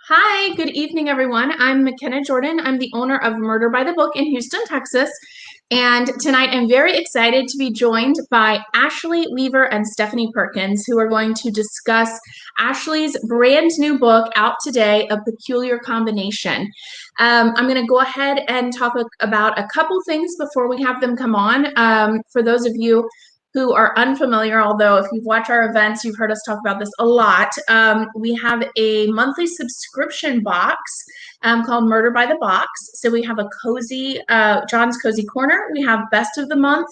Hi, good evening, everyone. I'm McKenna Jordan. I'm the owner of Murder by the Book in Houston, Texas. And tonight I'm very excited to be joined by Ashley Weaver and Stephanie Perkins, who are going to discuss Ashley's brand new book out today, A Peculiar Combination. I'm going to go ahead and talk about a couple things before we have them come on. For those of you who are unfamiliar, although if you've watched our events, you've heard us talk about this a lot. We have a monthly subscription box called Murder by the Box. So we have a cozy, John's Cozy Corner. We have Best of the Month,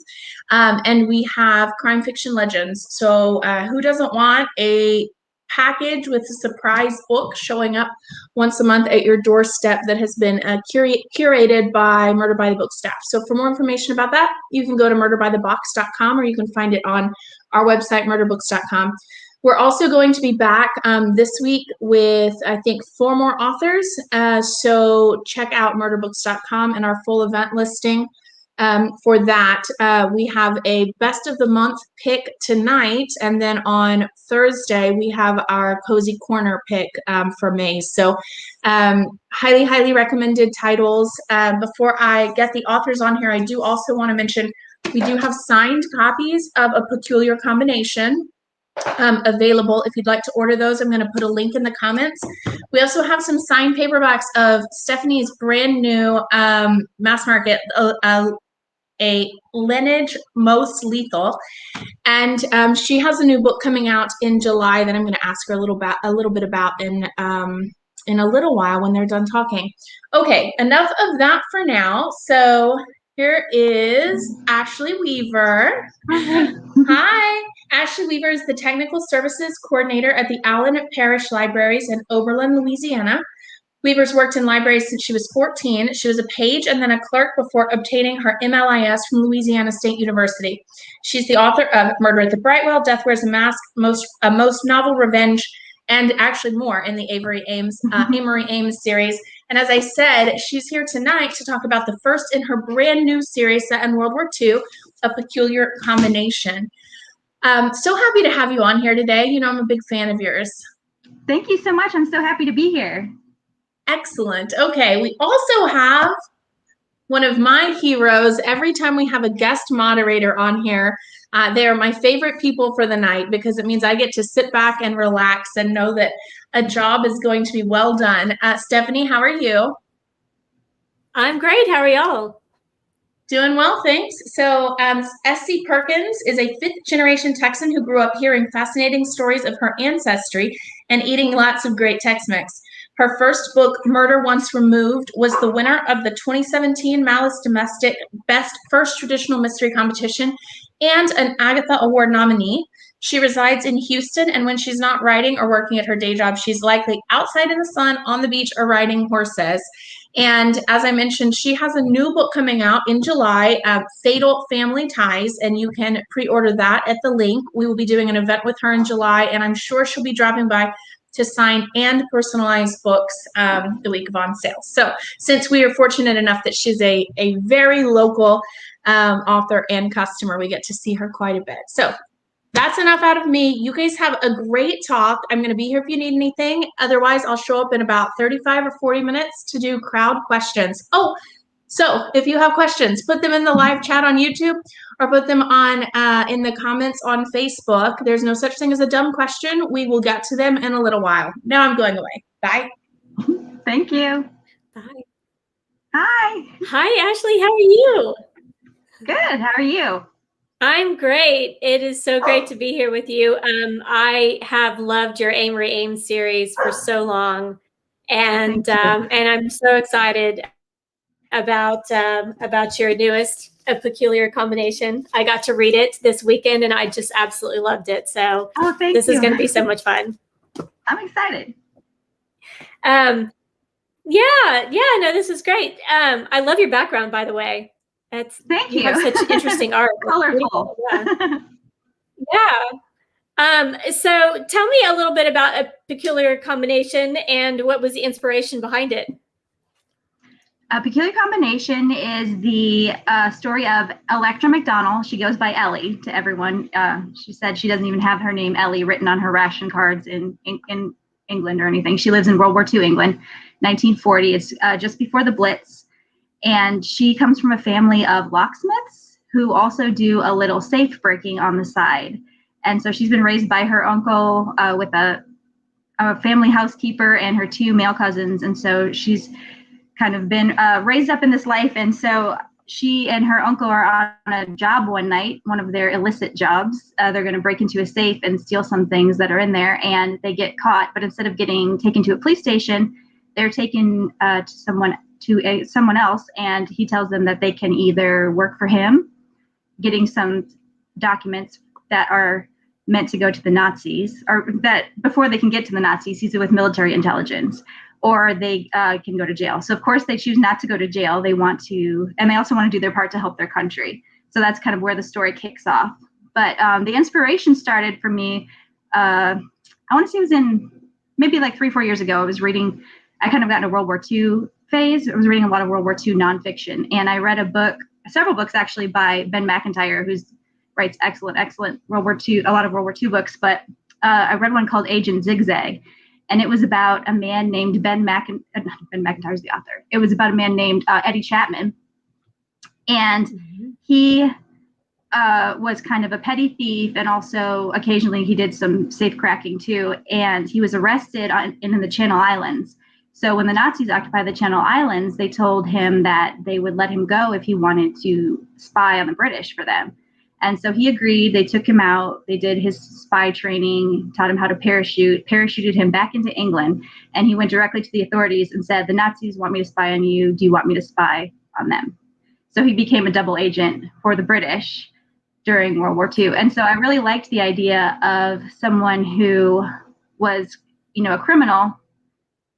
and we have Crime Fiction Legends. So who doesn't want a package with a surprise book showing up once a month at your doorstep that has been curated by Murder by the Book staff. So for more information about that, you can go to murderbythebox.com, or you can find it on our website, murderbooks.com. We're also going to be back this week with, I think, 4 more authors. So check out murderbooks.com and our full event listing. For that, we have a best of the month pick tonight, and then on Thursday we have our cozy corner pick for May. So highly recommended titles. Before I get the authors on here, I do also want to mention we do have signed copies of A Peculiar Combination available. If you'd like to order those, I'm going to put a link in the comments. We also have some signed paperbacks of Stephanie's brand new mass market a lineage most lethal, and she has a new book coming out in July that I'm going to ask her a little bit about in a little while when they're done talking. Okay, enough of that for now. So here is Ashley Weaver. Hi. Ashley Weaver is the Technical Services Coordinator at the Allen Parish Libraries in Oberlin, Louisiana. Weaver's worked in libraries since she was 14. She was a page and then a clerk before obtaining her MLIS from Louisiana State University. She's the author of Murder at the Brightwell, Death Wears a Mask, Most Novel Revenge, and actually more in the Amory Ames series. And as I said, she's here tonight to talk about the first in her brand new series set in World War II, A Peculiar Combination. So happy to have you on here today. You know, I'm a big fan of yours. Thank you so much. I'm so happy to be here. Excellent. Okay, we also have one of my heroes. Every time we have a guest moderator on here, they are my favorite people for the night because it means I get to sit back and relax and know that a job is going to be well done. Stephanie, how are you? I'm great. How are y'all? Doing well, thanks. So S.C. Perkins is a 5th-generation Texan who grew up hearing fascinating stories of her ancestry and eating lots of great Tex-Mex. Her first book, Murder Once Removed, was the winner of the 2017 Malice Domestic Best First Traditional Mystery Competition and an Agatha Award nominee. She resides in Houston, and when she's not writing or working at her day job, she's likely outside in the sun, on the beach, or riding horses. And as I mentioned, she has a new book coming out in July, Fatal Family Ties, and you can pre-order that at the link. We will be doing an event with her in July, and I'm sure she'll be dropping by to sign and personalize books the week of on sale. So since we are fortunate enough that she's a very local author and customer, we get to see her quite a bit. So that's enough out of me. You guys have a great talk. I'm going to be here if you need anything. Otherwise, I'll show up in about 35 or 40 minutes to do crowd questions. Oh, so if you have questions, put them in the live chat on YouTube or put them on in the comments on Facebook. There's no such thing as a dumb question. We will get to them in a little while. Now I'm going away. Bye. Thank you. Bye. Hi. Hi, Ashley. How are you? Good. How are you? I'm great. It is so great to be here with you. I have loved your Amory Ames series for so long, and I'm so excited about your newest, A Peculiar Combination. I got to read it this weekend, and I just absolutely loved it. So this is going to be so much fun. I'm excited. No, this is great. I love your background, by the way. Thank you. You have such interesting art. Colorful. Yeah. So tell me a little bit about A Peculiar Combination and what was the inspiration behind it? A Peculiar Combination is the story of Electra Mcdonald. She goes by Ellie to everyone. She said she doesn't even have her name Ellie written on her ration cards in England or anything. She lives in World War II England, 1940. It's just before the Blitz. And she comes from a family of locksmiths who also do a little safe breaking on the side. And so she's been raised by her uncle with a family housekeeper and her 2 male cousins. And so she's kind of been raised up in this life. And so she and her uncle are on a job one night, one of their illicit jobs. They're going to break into a safe and steal some things that are in there, and they get caught. But instead of getting taken to a police station, they're taken to someone else, and he tells them that they can either work for him, getting some documents that are meant to go to the Nazis, or that before they can get to the Nazis, he's with military intelligence, or they can go to jail. So of course they choose not to go to jail. They want to, and they also want to do their part to help their country. So that's kind of where the story kicks off. But the inspiration started for me, I want to say it was in maybe like 3-4 years ago. I kind of got in a World War II phase. I was reading a lot of World War II nonfiction, and I read several books actually by Ben McIntyre, who writes excellent World War II, a lot of World War II books. But I read one called Agent Zigzag, and it was about a man named Ben McIntyre's the author. It was about a man named Eddie Chapman, and he was kind of a petty thief, and also occasionally he did some safe cracking too. And he was arrested in the Channel Islands. So when the Nazis occupied the Channel Islands, they told him that they would let him go if he wanted to spy on the British for them. And so he agreed. They took him out. They did his spy training, taught him how to parachuted him back into England. And he went directly to the authorities and said, the Nazis want me to spy on you. Do you want me to spy on them? So he became a double agent for the British during World War II. And so I really liked the idea of someone who was, a criminal,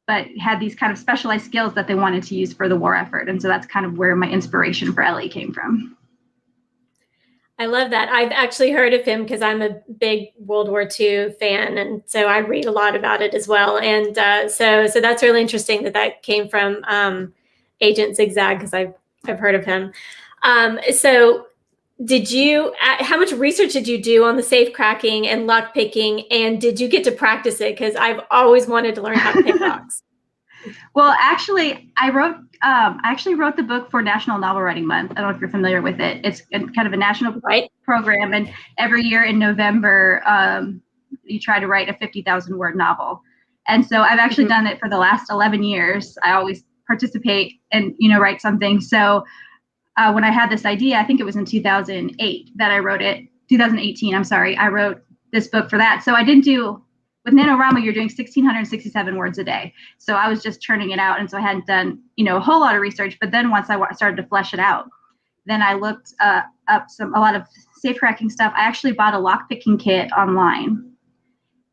but had these kind of specialized skills that they wanted to use for the war effort. And so that's kind of where my inspiration for Ellie came from. I love that. I've actually heard of him because I'm a big World War II fan, and so I read a lot about it as well. And so that's really interesting that came from Agent Zigzag, because I've heard of him. So did you? How much research did you do on the safe cracking and lock picking, and did you get to practice it? Because I've always wanted to learn how to pick locks. Well, actually, I wrote the book for National Novel Writing Month. I don't know if you're familiar with it. It's kind of a national program, and every year in November, you try to write a 50,000 word novel. And so I've actually done it for the last 11 years. I always participate and write something. So when I had this idea, I think it was in 2008 that I wrote it. 2018, I'm sorry. I wrote this book for that. So I didn't do. With NaNoWriMo, you're doing 1,667 words a day. So I was just churning it out. And so I hadn't done, a whole lot of research. But then once I started to flesh it out, then I looked up a lot of safe cracking stuff. I actually bought a lockpicking kit online.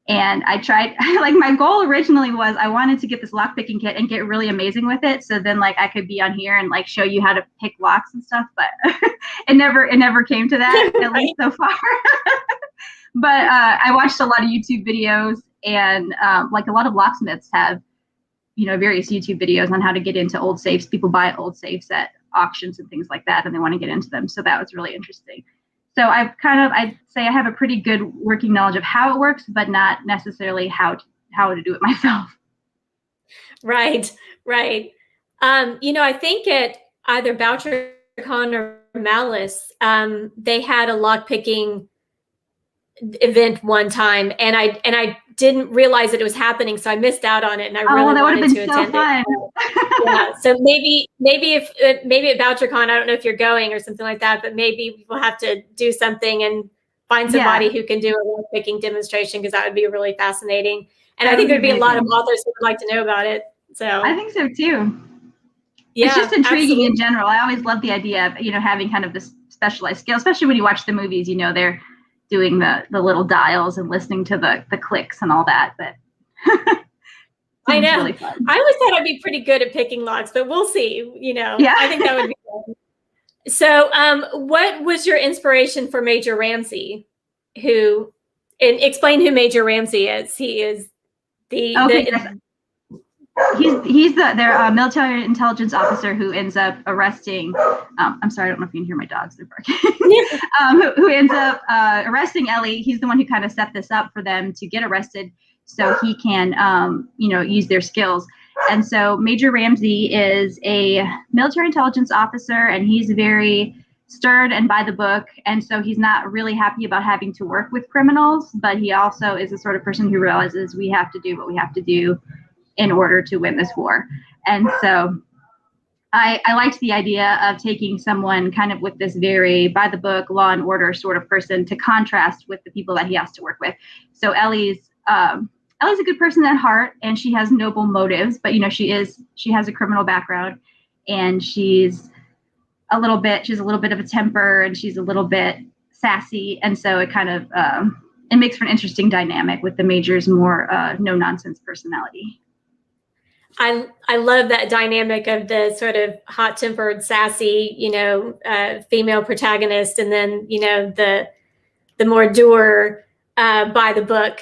And I tried, my goal originally was I wanted to get this lockpicking kit and get really amazing with it. So then I could be on here and show you how to pick locks and stuff. But it never came to that, at least so far. But I watched a lot of YouTube videos, and a lot of locksmiths have, various YouTube videos on how to get into old safes. People buy old safes at auctions and things like that, and they want to get into them. So that was really interesting. So I'd say I have a pretty good working knowledge of how it works, but not necessarily how to do it myself. Right. I think at either Bouchercon or Malice, they had a lockpicking event one time, and I didn't realize that it was happening, so I missed out on it, and I really wanted to attend it. Yeah, so maybe at Bouchercon, I don't know if you're going or something like that, but maybe we'll have to do something and find somebody who can do a lock picking demonstration, because that would be really fascinating. And I think there'd be a lot of authors who would like to know about it. So I think so too. Yeah, it's just intriguing absolutely. in general. I always love the idea of having kind of this specialized skill, especially when you watch the movies. They're doing the little dials and listening to the clicks and all that. But I know. Really fun. I always thought I'd be pretty good at picking locks, but we'll see. Yeah. I think that would be fun. So, what was your inspiration for Major Ramsey? And explain who Major Ramsey is. He is he's their military intelligence officer who ends up arresting. I'm sorry, I don't know if you can hear my dogs. They're barking. Who ends up arresting Ellie. He's the one who kind of set this up for them to get arrested so he can, use their skills. And so Major Ramsey is a military intelligence officer, and he's very stern and by the book. And so he's not really happy about having to work with criminals, but he also is the sort of person who realizes we have to do what we have to do in order to win this war. And so I liked the idea of taking someone kind of with this very by the book, law and order sort of person to contrast with the people that he has to work with. So Ellie's a good person at heart, and she has noble motives, but she has a criminal background, and she's a little bit of a temper, and she's a little bit sassy. And so it kind of, it makes for an interesting dynamic with the Major's more no nonsense personality. I love that dynamic of the sort of hot-tempered, sassy, female protagonist, and then the more dour, by the book,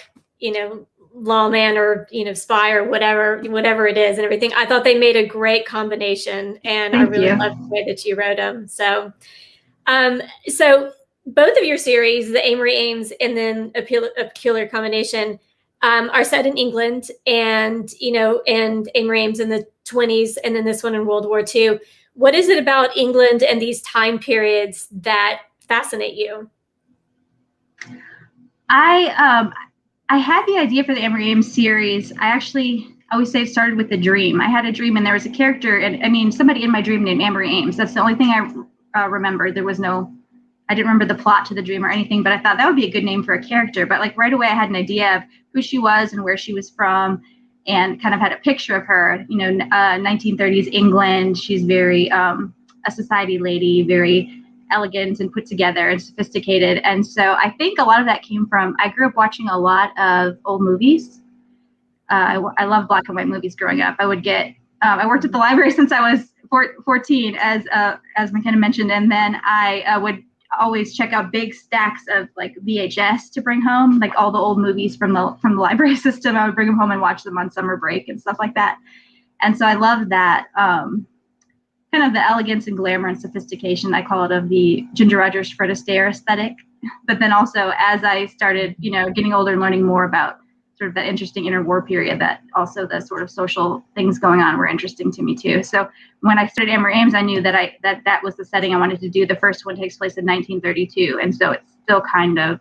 lawman or spy or whatever it is, and everything. I thought they made a great combination, and I really loved the way that you wrote them. So, so both of your series, the Amory Ames and then A Peculiar Combination, are set in England, and and Amory Ames in the 1920s, and then this one in World War II. What is it about England and these time periods that fascinate you? I had the idea for the Amory Ames series. I always say it started with a dream. I had a dream, and there was a character, and somebody in my dream named Amory Ames. That's the only thing I remember. I didn't remember the plot to the dream or anything, but I thought that would be a good name for a character. But like right away, I had an idea of who she was and where she was from, and kind of had a picture of her. 1930s England. She's very a society lady, very elegant and put together and sophisticated. And so I think a lot of that came from, I grew up watching a lot of old movies. I love black and white movies growing up. I worked at the library since I was 14, as McKenna mentioned, and then I would always check out big stacks of like VHS to bring home, like all the old movies from the library system. I would bring them home and watch them on summer break and stuff like that. And so I love that kind of the elegance and glamour and sophistication, I call it, of the Ginger Rogers, Fred Astaire aesthetic. But then also, as I started, getting older and learning more about sort of that interesting interwar period, that also the sort of social things going on were interesting to me too. So when I started Amory Ames, I knew that that was the setting I wanted to do. The first one takes place in 1932, and so it's still kind of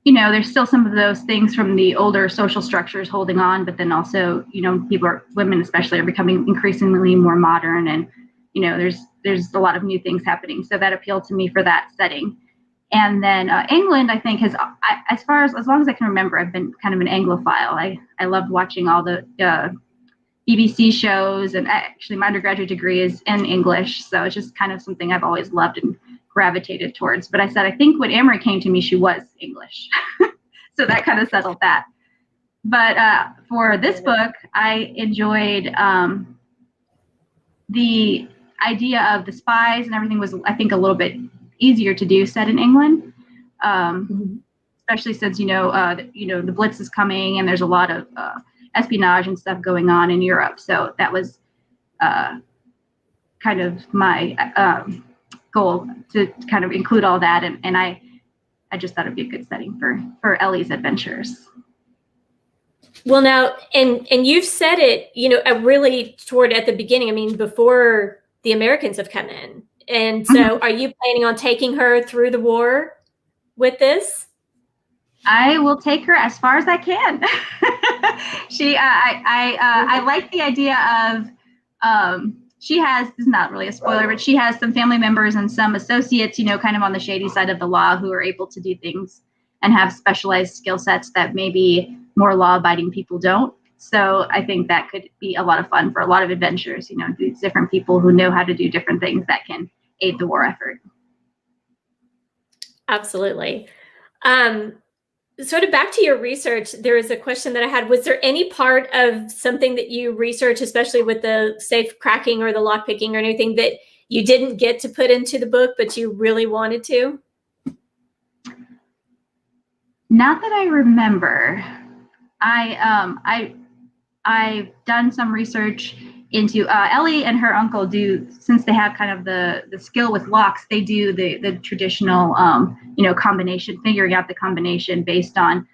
there's still some of those things from the older social structures holding on, but then also, women especially are becoming increasingly more modern, and, there's a lot of new things happening. So that appealed to me for that setting. And then England, I think, as long as I can remember, I've been kind of an Anglophile. I loved watching all the BBC shows, and actually my undergraduate degree is in English. So it's just kind of something I've always loved and gravitated towards. But I said, I think when Amory came to me, she was English. So that kind of settled that. But for this book, I enjoyed the idea of the spies, and everything was, I think, a little bit easier to do set in England, especially since, the Blitz is coming, and there's a lot of espionage and stuff going on in Europe. So that was kind of my goal, to kind of include all that, and I just thought it'd be a good setting for Ellie's adventures. Well, now, and you've said it, really toward at the beginning. I mean, before the Americans have come in, and so are you planning on taking her through the war with this? I will take her as far as I can. I like the idea of. She has, this is not really a spoiler, but she has some family members and some associates, kind of on the shady side of the law, who are able to do things and have specialized skill sets that maybe more law-abiding people don't. So I think that could be a lot of fun for a lot of adventures, these different people who know how to do different things that can aid the war effort. Absolutely. Sort of back to your research, there is a question that I had. Was there any part of something that you researched, especially with the safe cracking or the lock picking or anything, that you didn't get to put into the book, but you really wanted to? Not that I remember. I've done some research into Ellie and her uncle do, since they have kind of the skill with locks, they do the traditional combination, figuring out the combination based on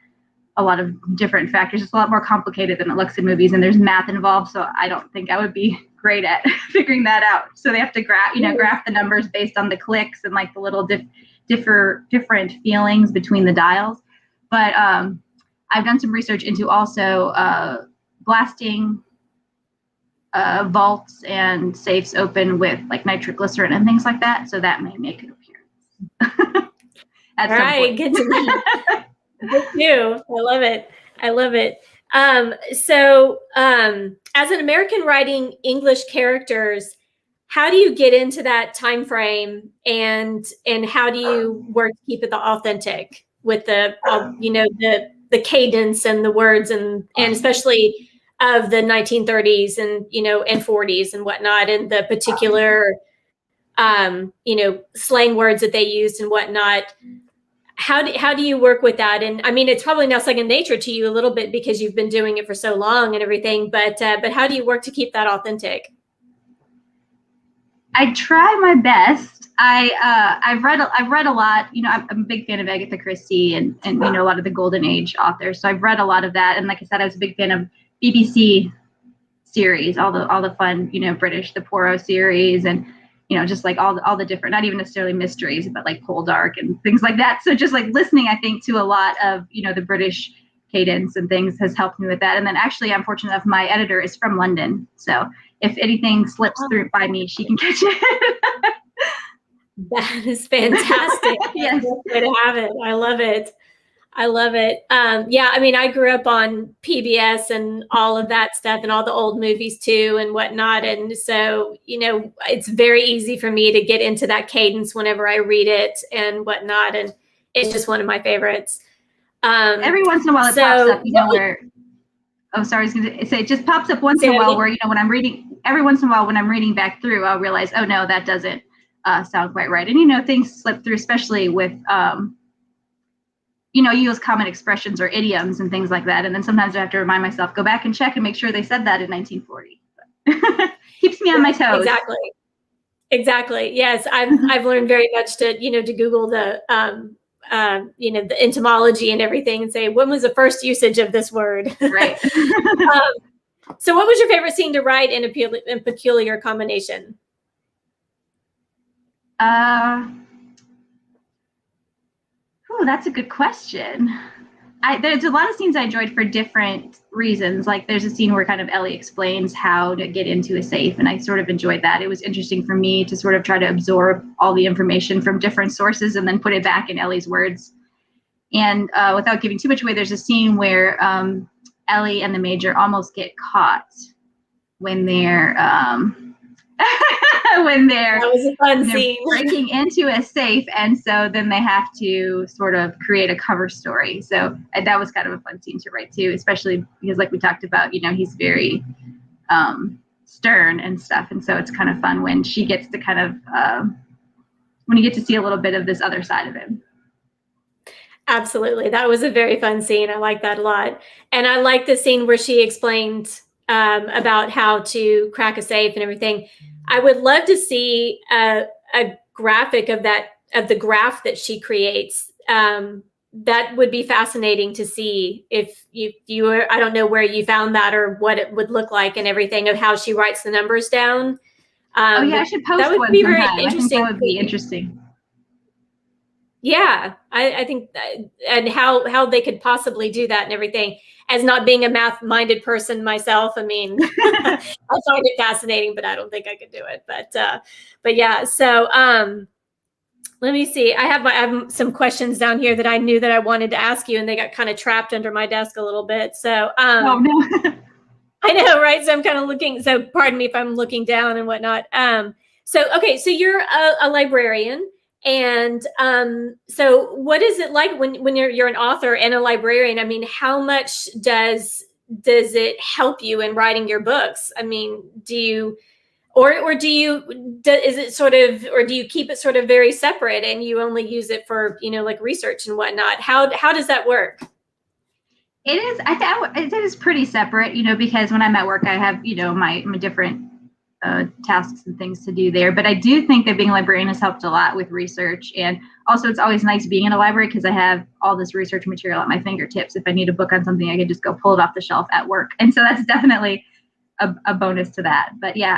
a lot of different factors. It's a lot more complicated than it looks in movies, and there's math involved. So I don't think I would be great at figuring that out. So they have to graph the numbers based on the clicks and like the little different feelings between the dials. But I've done some research into also blasting vaults and safes open with like nitroglycerin and things like that. So that may make an appearance. All right, good to know. Good too. I love it. So as an American writing English characters, how do you get into that time frame, and how do you work to keep it authentic with the cadence and the words and especially of the 1930s and and 40s and whatnot, and the particular slang words that they used and whatnot? How do you work with that? And I mean, it's probably now second nature to you a little bit because you've been doing it for so long and everything. But how do you work to keep that authentic? I try my best. I've read a lot. I'm a big fan of Agatha Christie and a lot of the Golden Age authors. So I've read a lot of that. And like I said, I was a big fan of BBC series, all the fun British, the Poirot series, and just like all the different, not even necessarily mysteries, but like Poldark and things like that. So just like listening, I think, to a lot of, the British cadence and things has helped me with that. And then actually, I'm fortunate enough, my editor is from London. So if anything slips through by me, she can catch it. That is fantastic. Yes. Way to have it. I love it. Yeah, I mean, I grew up on PBS and all of that stuff and all the old movies too and whatnot. And so, it's very easy for me to get into that cadence whenever I read it and whatnot. And it's just one of my favorites. Every once in a while it pops up, where, oh, sorry, I was going to say, it just pops up once in a while where, when I'm reading, every once in a while when I'm reading back through, I'll realize, oh no, that doesn't sound quite right. And, things slip through, especially with, you use common expressions or idioms and things like that. And then sometimes I have to remind myself, go back and check and make sure they said that in 1940. Keeps me on my toes. Exactly. Yes. I've learned very much to Google the, the etymology and everything and say, when was the first usage of this word? Right. So what was your favorite scene to write in a peculiar combination? Oh, that's a good question. There's a lot of scenes I enjoyed for different reasons. Like there's a scene where kind of Ellie explains how to get into a safe, and I sort of enjoyed that. It was interesting for me to sort of try to absorb all the information from different sources and then put it back in Ellie's words. And without giving too much away, there's a scene where Ellie and the Major almost get caught when they're that was a fun scene. Breaking into a safe, and so then they have to sort of create a cover story. So that was kind of a fun scene to write too, especially because, like we talked about, he's very stern and stuff, and so it's kind of fun when she gets to kind of when you get to see a little bit of this other side of him. Absolutely, that was a very fun scene. I like that a lot, and I like the scene where she explained about how to crack a safe and everything. I would love to see a graphic of the graph that she creates. That would be fascinating to see if you were, I don't know where you found that or what it would look like and everything of how she writes the numbers down. I should post that would one be sometime. very interesting. I think that would be interesting. Yeah, I think and how they could possibly do that and everything. As not being a math-minded person myself, I mean, I find it fascinating, but I don't think I could do it. But yeah. So let me see. I have some questions down here that I knew that I wanted to ask you, and they got kind of trapped under my desk a little bit. So oh no. I know, right? So I'm kind of looking. So pardon me if I'm looking down and whatnot. So you're a librarian. And so what is it like when you're an author and a librarian? I mean, how much does it help you in writing your books? I mean, do you keep it sort of very separate and you only use it for, like research and whatnot? How does that work? It is, it is pretty separate, because when I'm at work, I have, my different tasks and things to do there. But I do think that being a librarian has helped a lot with research. And also it's always nice being in a library because I have all this research material at my fingertips. If I need a book on something, I can just go pull it off the shelf at work. And so that's definitely a bonus to that. But yeah,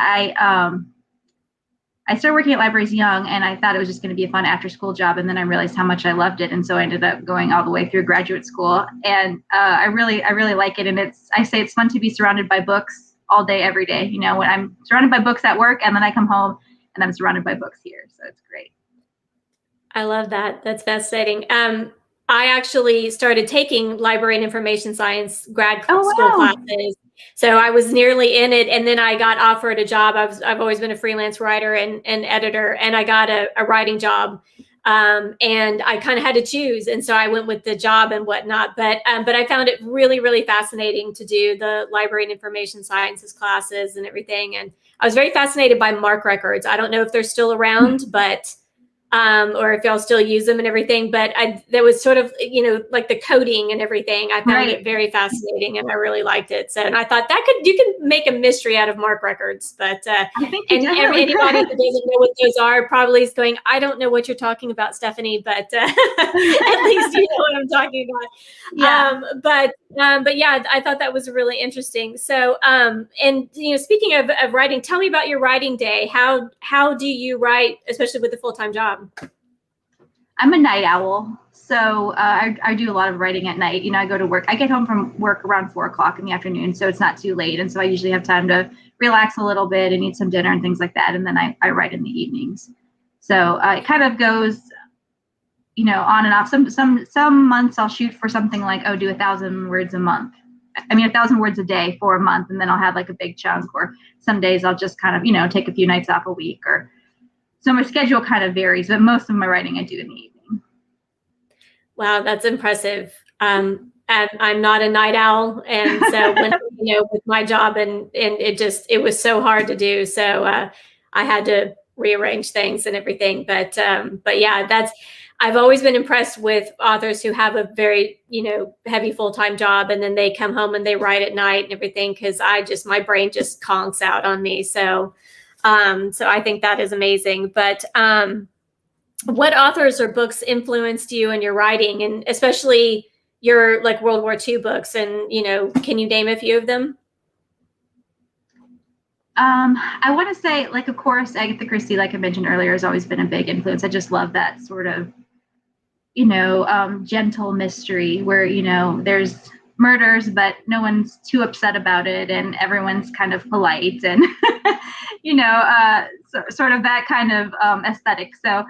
I started working at libraries young, and I thought it was just going to be a fun after-school job, and then I realized how much I loved it, and so I ended up going all the way through graduate school. And I really like it, and I say it's fun to be surrounded by books all day, every day. You know, when I'm surrounded by books at work, and then I come home and I'm surrounded by books here, so it's great. I love that. That's fascinating. I actually started taking library and information science grad school classes. So I was nearly in it, and then I got offered a job. I've always been a freelance writer and editor, and I got a writing job, and I kind of had to choose, and so I went with the job and whatnot. But I found it really fascinating to do the library and information sciences classes and everything, and I was very fascinated by MARC records. I don't know if they're still around, but or if y'all still use them and everything, but there was sort of, you know, like the coding and everything. I found it very fascinating, and I really liked it. So, and I thought you can make a mystery out of MARC records, but anybody who doesn't know what those are probably is going, I don't know what you're talking about, Stephanie, but at least you know what I'm talking about. Yeah. But yeah, I thought that was really interesting. So, and you know, speaking of writing, tell me about your writing day. How do you write, especially with a full-time job? I'm a night owl, so I do a lot of writing at night. You know, I go to work. I get home from work around 4:00 in the afternoon, so it's not too late, and so I usually have time to relax a little bit and eat some dinner and things like that, and then I write in the evenings. So it kind of goes, you know, on and off. Some months I'll shoot for something like, do 1,000 words a month. I mean, 1,000 words a day for a month, and then I'll have like a big chunk. Or some days I'll just kind of, you know, take a few nights off a week. Or so my schedule kind of varies, but most of my writing I do in the evening. Wow, that's impressive. And I'm not a night owl, and so when you know, with my job and it was so hard to do. So I had to rearrange things and everything. But yeah, I've always been impressed with authors who have a very, you know, heavy full-time job, and then they come home and they write at night and everything, because my brain just conks out on me. So I think that is amazing. But what authors or books influenced you in your writing, and especially your like World War II books? And, you know, can you name a few of them? I want to say, like, of course, Agatha Christie, like I mentioned earlier, has always been a big influence. I just love that sort of, you know, gentle mystery where, you know, there's murders, but no one's too upset about it, and everyone's kind of polite, and you know, sort of that kind of aesthetic. So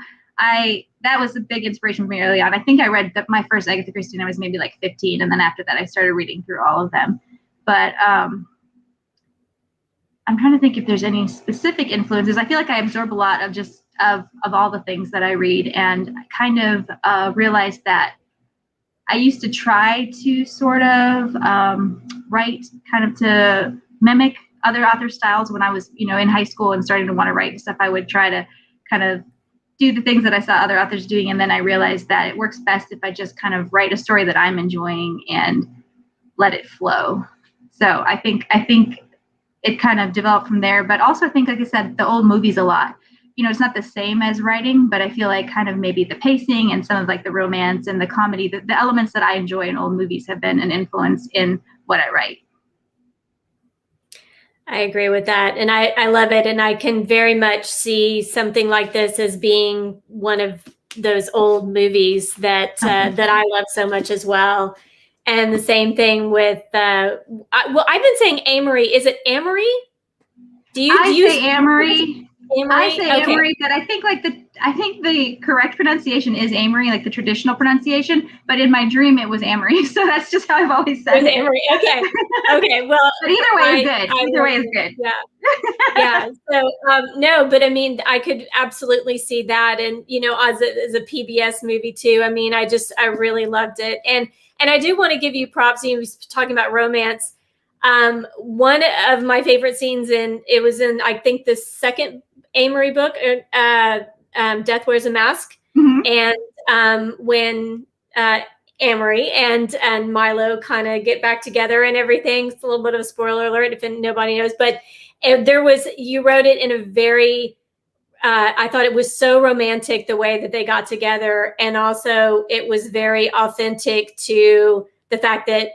that was a big inspiration for me early on. I think I read my first Agatha Christie when I was maybe like 15, and then after that I started reading through all of them. But I'm trying to think if there's any specific influences. I feel like I absorb a lot of just of all the things that I read, and I kind of realized that I used to try to sort of write kind of to mimic other author styles when I was, you know, in high school and starting to want to write stuff. I would try to kind of do the things that I saw other authors doing, and then I realized that it works best if I just kind of write a story that I'm enjoying and let it flow. So I think it kind of developed from there. But also I think, like I said, the old movies a lot. You know, it's not the same as writing, but I feel like kind of maybe the pacing and some of like the romance and the comedy, the elements that I enjoy in old movies have been an influence in what I write. I agree with that. And I love it. And I can very much see something like this as being one of those old movies that I love so much as well. And the same thing with, I've been saying Amory. Is it Amory? I say Amory. I say okay. Amory, but I think the correct pronunciation is Amory, like the traditional pronunciation. But in my dream, it was Amory, so that's just how I've always said it. Amory. Okay. Well, but either way is good. Either way is good. Yeah. Yeah. So no, but I mean, I could absolutely see that, and you know, as a PBS movie too. I mean, I really loved it, and I do want to give you props. You were talking about romance. One of my favorite scenes it was in, I think, the second Amory book, Death Wears a Mask. Mm-hmm. And when Amory and Milo kind of get back together and everything. It's a little bit of a spoiler alert if nobody knows, but you wrote it in a very, I thought it was so romantic the way that they got together. And also it was very authentic to the fact that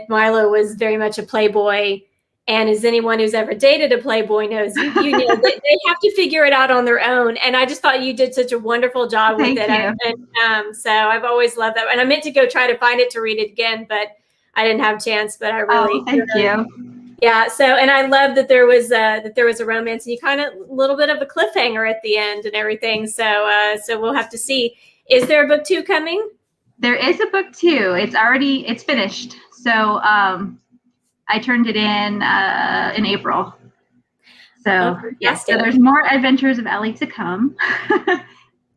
Milo was very much a playboy. And as anyone who's ever dated a playboy knows, you know, they have to figure it out on their own. And I just thought you did such a wonderful job with it. And so I've always loved that. And I meant to go try to find it to read it again, but I didn't have a chance. But I really, thank you. Yeah. So, and I love that there was a romance, and you kind of a little bit of a cliffhanger at the end and everything. So, so we'll have to see. Is there a book 2 coming? There is a book 2. It's finished. So, I turned it in April. So, yes, so there's more adventures of Ellie to come.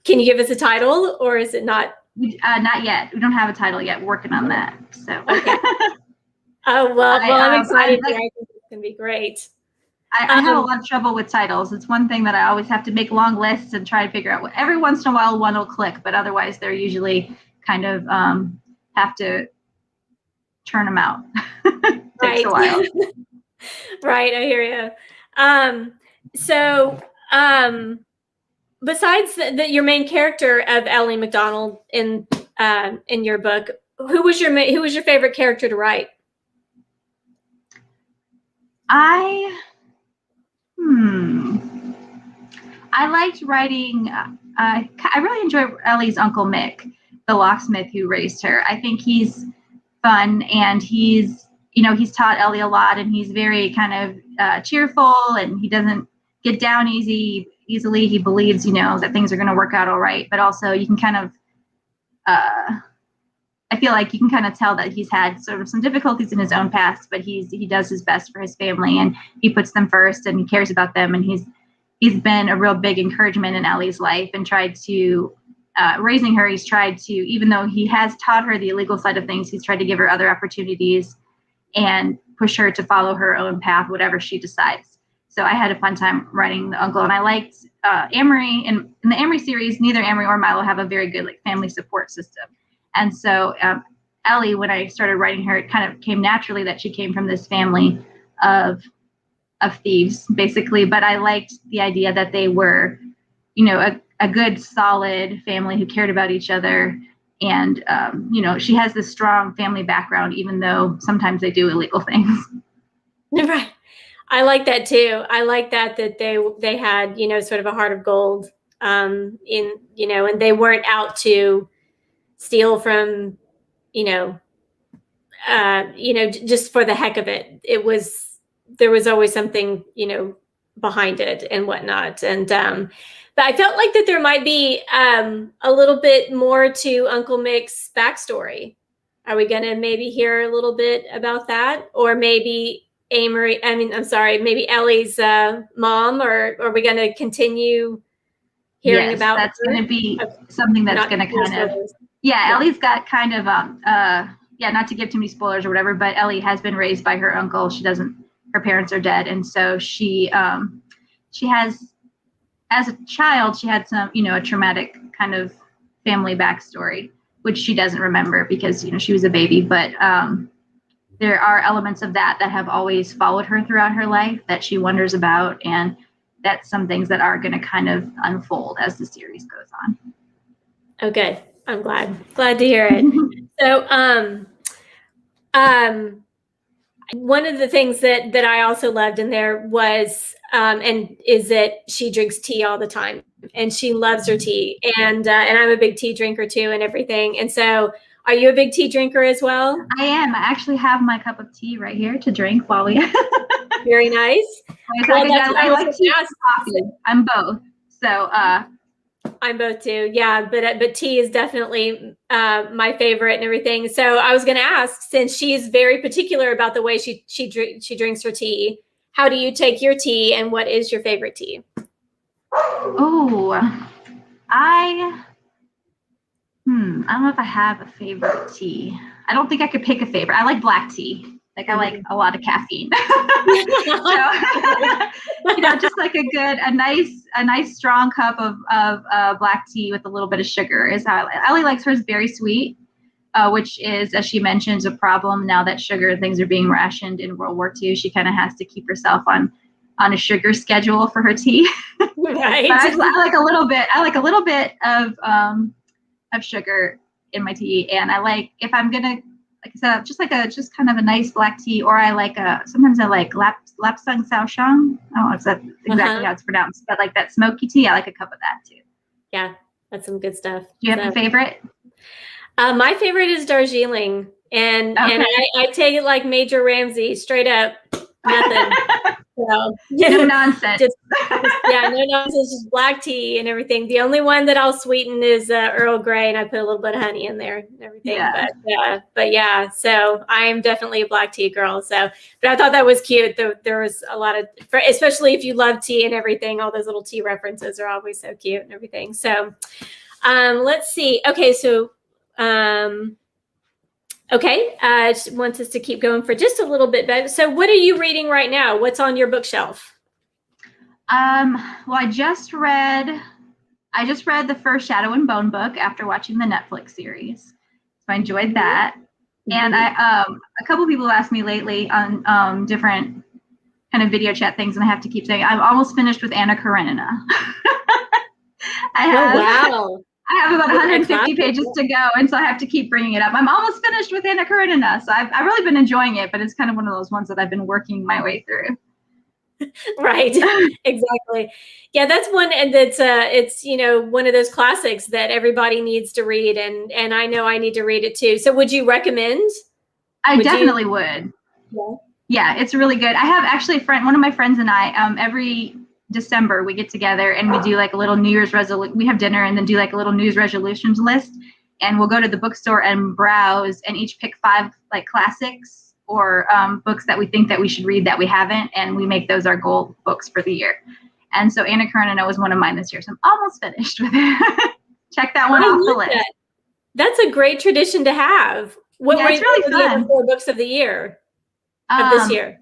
Can you give us a title, or is it not? Not yet. We don't have a title yet. We're working on that. So. Okay. Oh, well, I'm excited. I think it's going to be great. I have a lot of trouble with titles. It's one thing that I always have to make long lists and try to figure out. Every once in a while, one will click, but otherwise they're usually kind of have to churn them out. Takes a while. Right, I hear you. So, besides your main character of Ellie Mcdonald in your book, who was your favorite character to write? I liked writing. I really enjoy Ellie's Uncle Mick, the locksmith who raised her. I think he's fun, and he's taught Ellie a lot, and he's very kind of cheerful, and he doesn't get down easily. He believes, that things are going to work out all right, but also you can kind of, I feel like you can kind of tell that he's had sort of some difficulties in his own past, but he does his best for his family, and he puts them first, and he cares about them, and he's been a real big encouragement in Ellie's life, and tried to raising her. He's tried to, even though he has taught her the illegal side of things, he's tried to give her other opportunities and push her to follow her own path, whatever she decides. So I had a fun time writing the uncle, and I liked Amory. And in the Amory series, neither Amory or Milo have a very good family support system. And so Ellie, when I started writing her, it kind of came naturally that she came from this family of thieves, basically. But I liked the idea that they were, a good, solid family who cared about each other. And, she has this strong family background, even though sometimes they do illegal things. Right. I like that too. I like that they had, sort of a heart of gold, and they weren't out to steal from, just for the heck of it. There was always something, behind it and whatnot. And, but I felt like that there might be a little bit more to Uncle Mick's backstory. Are we going to maybe hear a little bit about that? Or maybe maybe Ellie's mom, or are we going to continue hearing about that's going to be something that's going to kind of, Ellie's got kind of, not to give too many spoilers or whatever, but Ellie has been raised by her uncle. Her parents are dead. And so she has, as a child, she had some, a traumatic kind of family backstory, which she doesn't remember because, she was a baby. But there are elements of that have always followed her throughout her life that she wonders about. And that's some things that are going to kind of unfold as the series goes on. Oh, good. I'm glad to hear it. So, one of the things that I also loved in there was, and is that she drinks tea all the time, and she loves her tea, and I'm a big tea drinker too, and everything. And so, are you a big tea drinker as well? I am. I actually have my cup of tea right here to drink while we. Very nice. I like tea and coffee. I'm both. So. I'm both too. Yeah, but tea is definitely my favorite and everything. So I was going to ask, since she's very particular about the way she drinks her tea, how do you take your tea, and what is your favorite tea? Oh, I don't know if I have a favorite tea. I don't think I could pick a favorite. I like black tea. I like a lot of caffeine. So, just like a nice strong cup of black tea with a little bit of sugar is how I like. Ellie likes hers very sweet, which is, as she mentions, a problem now that sugar things are being rationed in World War II. She kind of has to keep herself on on a sugar schedule for her tea. Right. But I like a little bit. I like a little bit of sugar in my tea, and I like, if I'm gonna, like I said, just kind of a nice black tea, or I like sometimes I like lapsang sao shang. I don't know if that's exactly how it's pronounced, but like that smoky tea, I like a cup of that too. Yeah, that's some good stuff. Do you have a favorite? My favorite is Darjeeling, and I take it like Major Ramsey, straight up, nothing. So, no nonsense. Yeah, no nonsense, just black tea and everything. The only one that I'll sweeten is Earl Grey, and I put a little bit of honey in there and everything. Yeah. But yeah, so I am definitely a black tea girl. So, but I thought that was cute. There was a lot of, especially if you love tea and everything, all those little tea references are always so cute and everything. So, let's see. Okay, so. Okay, I just want us to keep going for just a little bit better. So what are you reading right now? What's on your bookshelf? Well, I just read the first Shadow and Bone book after watching the Netflix series. So I enjoyed that. And a couple of people asked me lately on different kind of video chat things, and I have to keep saying I'm almost finished with Anna Karenina. Wow. I have about 150 pages to go, and so I have to keep bringing it up. I'm almost finished with Anna Karenina, so I've really been enjoying it, but it's kind of one of those ones that I've been working my way through. Right, exactly. Yeah, that's one, and it's one of those classics that everybody needs to read, and I know I need to read it too. So, would you recommend? I definitely would. Yeah, it's really good. I have actually one of my friends and I every December we get together and we do like a little New Year's resolution. We have dinner and then do like a little New Year's resolutions list, and we'll go to the bookstore and browse and each pick 5 like classics or books that we think that we should read that we haven't, and we make those our goal books for the year. And so Anna Karenina was one of mine this year, so I'm almost finished with it. Check that one off the list. That's a great tradition to have. What were it's really fun. The other 4 books of the year of this year?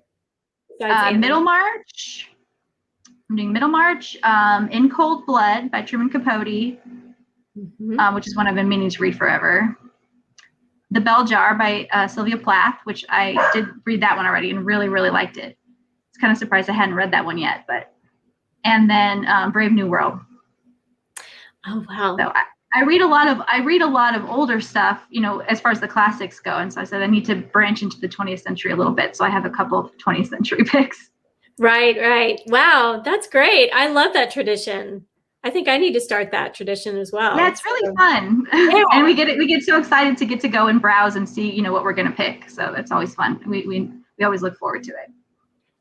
Middlemarch. I'm doing Middlemarch, In Cold Blood by Truman Capote, which is one I've been meaning to read forever. The Bell Jar by Sylvia Plath, which I did read that one already and really, really liked it. It's kind of surprised I hadn't read that one yet, and then Brave New World. Oh wow! So I read a lot of older stuff, as far as the classics go, and so I said I need to branch into the 20th century a little bit. So I have a couple of 20th century picks. Right. Wow, that's great. I love that tradition. I think I need to start that tradition as well. Yeah, it's really fun. Yeah. And we get so excited to get to go and browse and see, what we're going to pick. So that's always fun. We always look forward to it.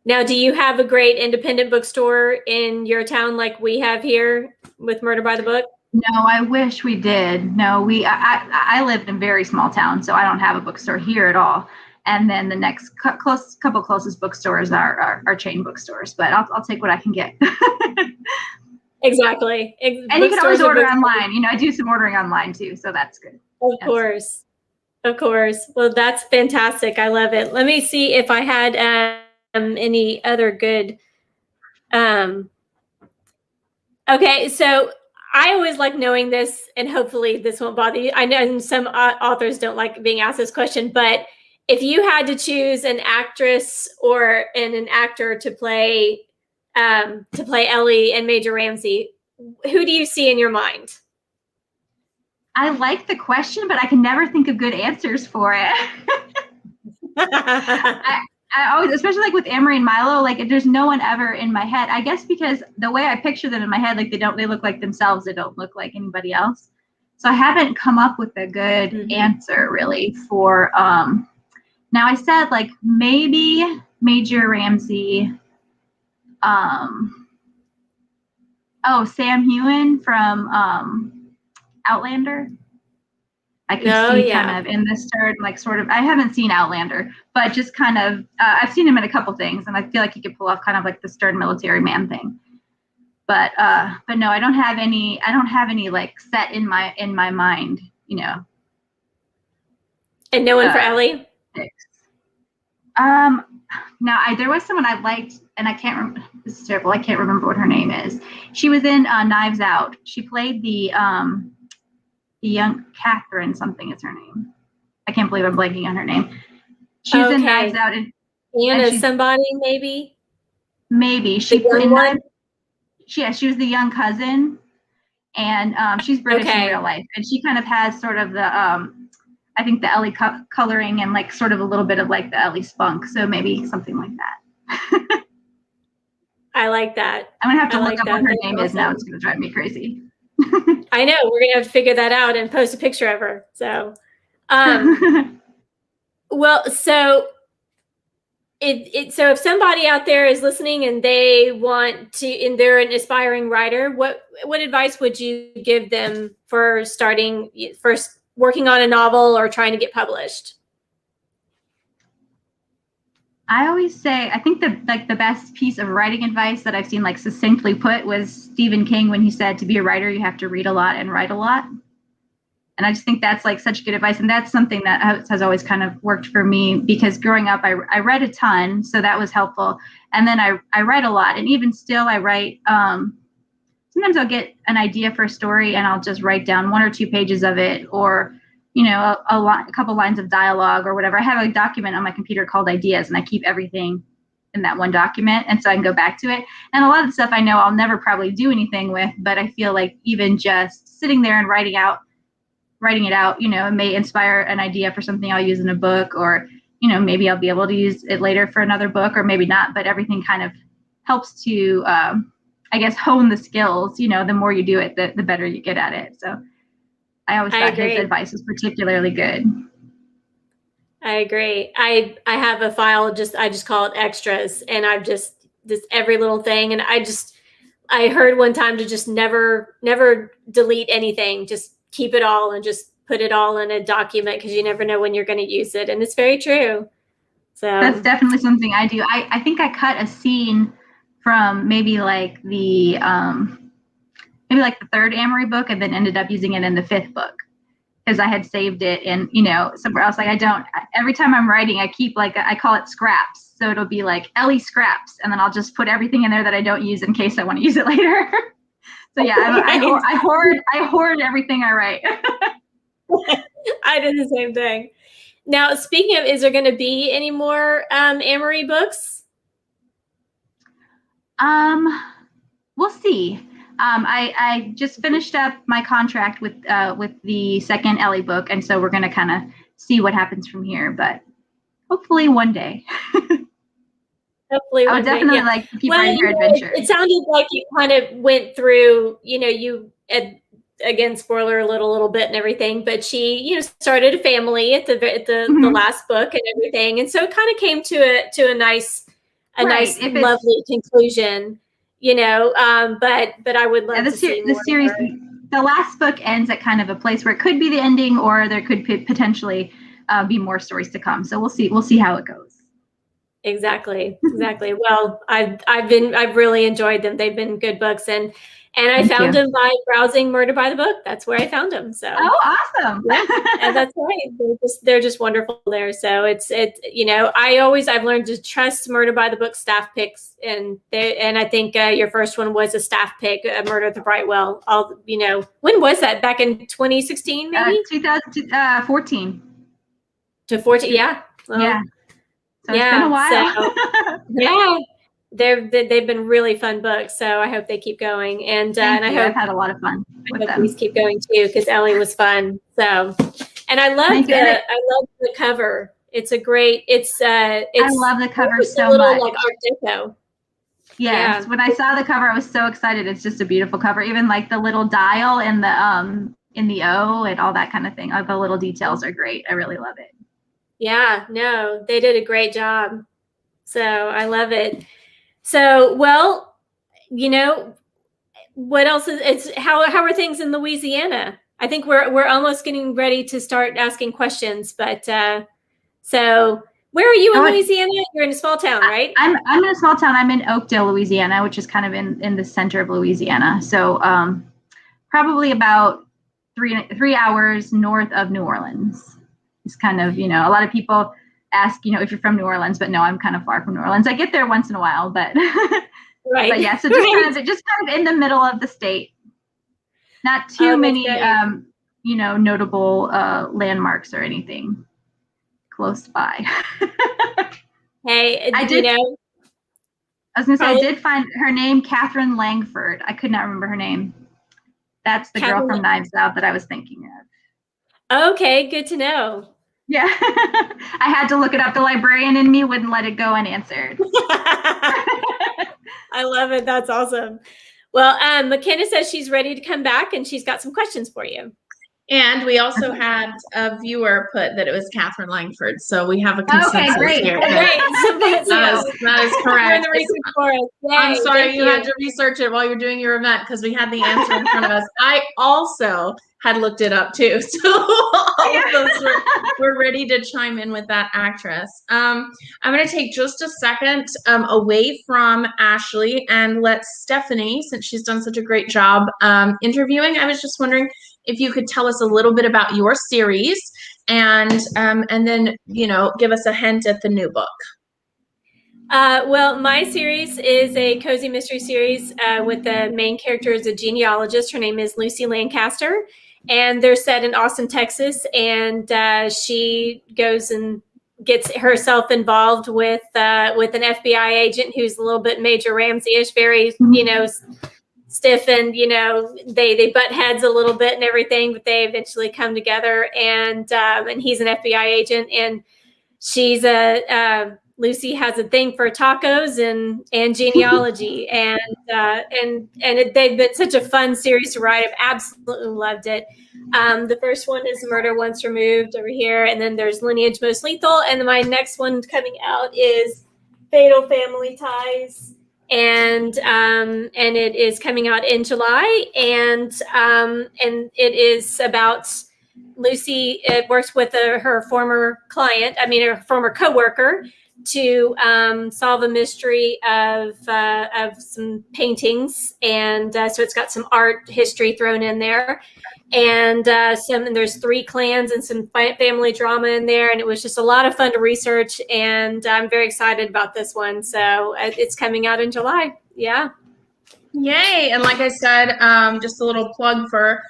Now, do you have a great independent bookstore in your town like we have here with Murder by the Book? No, I wish we did. No, I lived in a very small town, so I don't have a bookstore here at all. And then the next couple closest bookstores are chain bookstores, but I'll take what I can get. Exactly. And you can always order online. I do some ordering online too, so that's good. Of course. Well, that's fantastic. I love it. Let me see if I had any other good. Okay, so I always like knowing this, and hopefully this won't bother you. I know some authors don't like being asked this question, but if you had to choose an actress or an actor to play Ellie and Major Ramsey, who do you see in your mind? I like the question, but I can never think of good answers for it. I always, especially like with Amory and Milo, like there's no one ever in my head. I guess because the way I picture them in my head, like they look like themselves. They don't look like anybody else. So I haven't come up with a good answer really for. Now I said like maybe Major Ramsey. Sam Heughan from Outlander. I can see kind of in this third, like sort of. I haven't seen Outlander, but just kind of. I've seen him in a couple things, and I feel like he could pull off kind of like the stern military man thing. But no, I don't have any. I don't have any like set in my mind, And no one for Ellie. Now there was someone I liked, and I can't remember. This is terrible. I can't remember what her name is. She was in Knives Out. She played the young Catherine something is her name. I can't believe I'm blanking on her name. She's in Knives Out. Anna somebody maybe. Maybe she was the young cousin, and she's British in real life, and she kind of has sort of the I think the Ellie coloring and like sort of a little bit of like the Ellie spunk, so maybe something like that. I like that. I'm gonna have to look up what her name is now. It's gonna drive me crazy. I know, we're gonna have to figure that out and post a picture of her. So, well, so so if somebody out there is listening and they want to, and they're an aspiring writer, what advice would you give them for first working on a novel or trying to get published? I always say, I think the best piece of writing advice that I've seen like succinctly put was Stephen King when he said, to be a writer, you have to read a lot and write a lot. And I just think that's like such good advice. And that's something that has always kind of worked for me, because growing up, I read a ton. So that was helpful. And then I write a lot. And even still, I write, sometimes I'll get an idea for a story and I'll just write down 1 or 2 pages of it, or, you know, a couple lines of dialogue or whatever. I have a document on my computer called Ideas, and I keep everything in that one document. And so I can go back to it. And a lot of the stuff I know I'll never probably do anything with, but I feel like even just sitting there and writing it out, you know, it may inspire an idea for something I'll use in a book, or, you know, maybe I'll be able to use it later for another book, or maybe not, but everything kind of helps to, I guess, hone the skills. You know, the more you do it, the better you get at it. So I always thought his advice was particularly good. I agree. I have a file, I just call it extras, and I've just every little thing. And I heard one time to just never delete anything, just keep it all and just put it all in a document, because you never know when you're going to use it. And it's very true. So that's definitely something I do. I think I cut a scene from maybe like the 3rd Amory book, and then ended up using it in the 5th book, because I had saved it in, you know, somewhere else. Like every time I'm writing, I keep I call it scraps. So it'll be like Ellie scraps, and then I'll just put everything in there that I don't use in case I want to use it later. So yeah, I hoard everything I write. I did the same thing. Now, speaking of, is there going to be any more Amory books? We'll see. I just finished up my contract with the second Ellie book, and so we're going to kind of see what happens from here. But hopefully one day. Hopefully, I would definitely like to keep writing your adventure. It sounded like you kind of went through, you know, again, spoiler a little bit and everything, but she, you know, started a family at the last book and everything, and so it kind of came to a nice lovely conclusion, you know. But I would love to see more. The series. The last book ends at kind of a place where it could be the ending, or there could potentially be more stories to come. So we'll see how it goes. Exactly. Well, I've really enjoyed them. They've been good books, and I found them by browsing Murder by the Book. That's where I found them. So awesome. Yeah, and that's right. They're just wonderful there. So it's you know, I've learned to trust Murder by the Book staff picks, and I think your first one was a staff pick, Murder at the Brightwell. You know, when was that? Back in 2016, maybe 2014 to 14. Yeah. Well, yeah. So it's been a while. So, yeah, they've been really fun books. So I hope they keep going. And I hope I've had a lot of fun with them. These keep going too, because Ellie was fun. So, and I love the cover. It's a great. I love the cover so much. Like Art Deco. Yes. Yeah. When I saw the cover, I was so excited. It's just a beautiful cover. Even like the little dial and in the O and all that kind of thing. All the little details are great. I really love it. Yeah, no, they did a great job. So I love it. So, well, you know, what else how are things in Louisiana? I think we're almost getting ready to start asking questions, but so where are you in Louisiana? You're in a small town, right? I'm in a small town. I'm in Oakdale, Louisiana, which is kind of in the center of Louisiana. So probably about 3 hours north of New Orleans. It's kind of, you know, a lot of people ask, you know, if you're from New Orleans, but no, I'm kind of far from New Orleans. I get there once in a while, but right. But yeah, so just kind of in the middle of the state. Not too many, you know, notable landmarks or anything close by. Hey, you know, I was going to say, I did find her name, Catherine Langford. I could not remember her name. That's the girl from Knives Out that I was thinking of. Okay, good to know. Yeah. I had to look it up. The librarian in me wouldn't let it go unanswered. I love it. That's awesome. Well, McKenna says she's ready to come back and she's got some questions for you. And we also had a viewer put that it was Catherine Langford, so we have a consensus here. Great. That is correct. I'm sorry you had to research it while you're doing your event because we had the answer in front of us. I also had looked it up too, so all of those were ready to chime in with that actress. I'm going to take just a second away from Ashley and let Stephanie, since she's done such a great job interviewing. I was just wondering if you could tell us a little bit about your series and then, give us a hint at the new book. Well, my series is a cozy mystery series with the main character is a genealogist. Her name is Lucy Lancaster, and they're set in Austin, Texas. And she goes and gets herself involved with an FBI agent who's a little bit Major Ramsey-ish, very, stiff, and they butt heads a little bit and everything, but they eventually come together. And he's an FBI agent, and she's Lucy has a thing for tacos and genealogy, and they've been such a fun series to write. I've absolutely loved it. The first one is Murder Once Removed over here, and then there's Lineage Most Lethal, and then my next one coming out is Fatal Family Ties. And it is coming out in July, and it is about Lucy. It works with her former client, her former coworker, to solve a mystery of some paintings, and so it's got some art history thrown in there, and there's 3 clans and some family drama in there, and it was just a lot of fun to research, and I'm very excited about this one. So it's coming out in July. Yeah. Yay. And like I said, just a little plug for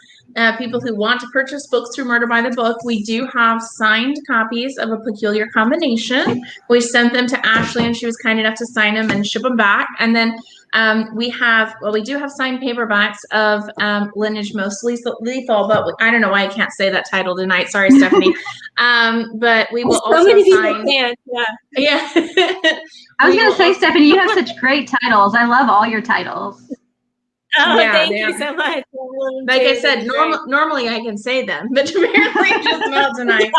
people who want to purchase books through Murder by the Book. We do have signed copies of A Peculiar Combination. We sent them to Ashley, and she was kind enough to sign them and ship them back. And then we do have signed paperbacks of Lineage Most Lethal, but I don't know why I can't say that title tonight. Sorry, Stephanie. But we will also sign. Yeah. I was going to say, Stephanie, you have such great titles. I love all your titles. Oh, yeah, thank you so much. Like I said, normally I can say them, but apparently just not tonight.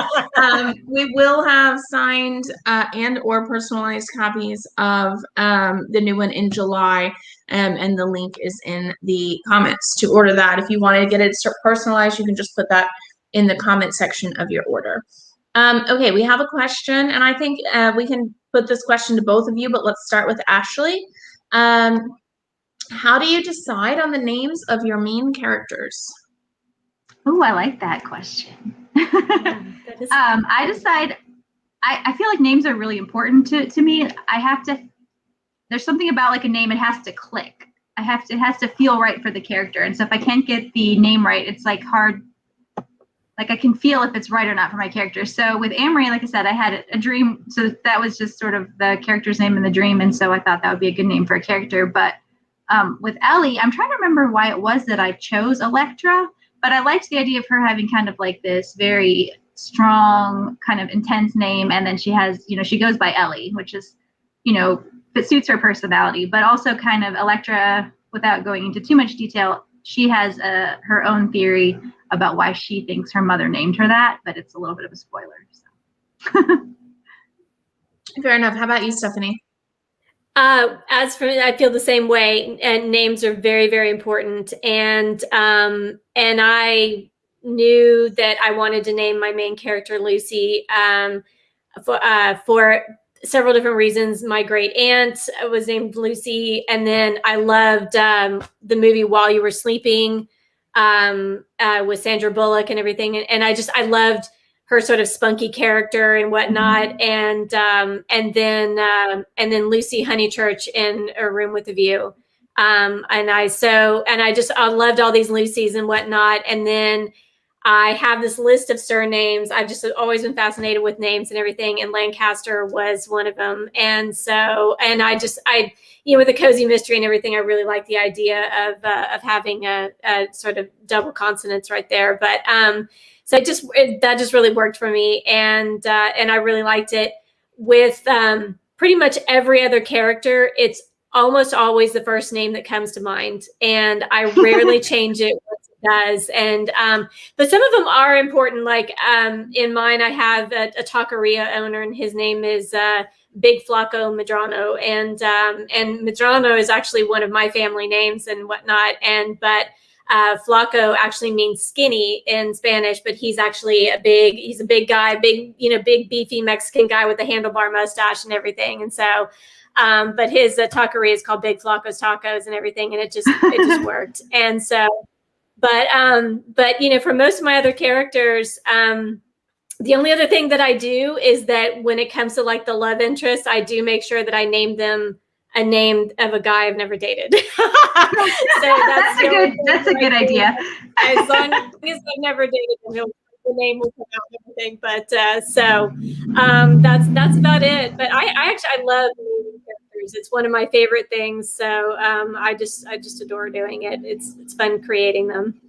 We will have signed and or personalized copies of the new one in July, and the link is in the comments to order that. If you want to get it personalized, you can just put that in the comment section of your order. Okay, we have a question, and I think we can put this question to both of you, but let's start with Ashley. How do you decide on the names of your main characters? Oh, I like that question. I decide, I feel like names are really important to me. There's something about like a name, it has to click. It has to feel right for the character. And so if I can't get the name right, it's like hard, like I can feel if it's right or not for my character. So with Amory, like I said, I had a dream. So that was just sort of the character's name in the dream. And so I thought that would be a good name for a character. But with Ellie, I'm trying to remember why it was that I chose Electra, but I liked the idea of her having kind of like this very strong, kind of intense name. And then she has, she goes by Ellie, which is, it suits her personality, but also kind of Electra, without going into too much detail, she has her own theory about why she thinks her mother named her that, but it's a little bit of a spoiler. So. Fair enough. How about you, Stephanie? As for me, I feel the same way, and names are very, very important. And I knew that I wanted to name my main character Lucy for several different reasons. My great aunt was named Lucy, and then I loved the movie While You Were Sleeping with Sandra Bullock and everything. And I loved her sort of spunky character and whatnot, and then Lucy Honeychurch in A Room with a View, I loved all these Lucys and whatnot, and then I have this list of surnames. I've just always been fascinated with names and everything, and Lancaster was one of them. And so, and I with the cozy mystery and everything, I really like the idea of having a sort of double consonants right there. But so that just really worked for me, and I really liked it. With pretty much every other character, it's almost always the first name that comes to mind, and I rarely change it once it does. And but some of them are important. Like in mine, I have a taqueria owner, and his name is Big Flaco Medrano, and Medrano is actually one of my family names and whatnot. But Flaco actually means skinny in Spanish, but he's actually he's a big guy, big beefy Mexican guy with a handlebar mustache and everything. And so, but his taqueria is called Big Flaco's Tacos and everything, and it just worked. And so, but for most of my other characters, the only other thing that I do is that when it comes to like the love interest, I do make sure that I name them a name of a guy I've never dated. So that's a good idea. As long as I've never dated him, the name will come out and everything. But that's about it. But I love naming characters. It's one of my favorite things. So I just adore doing it. It's fun creating them.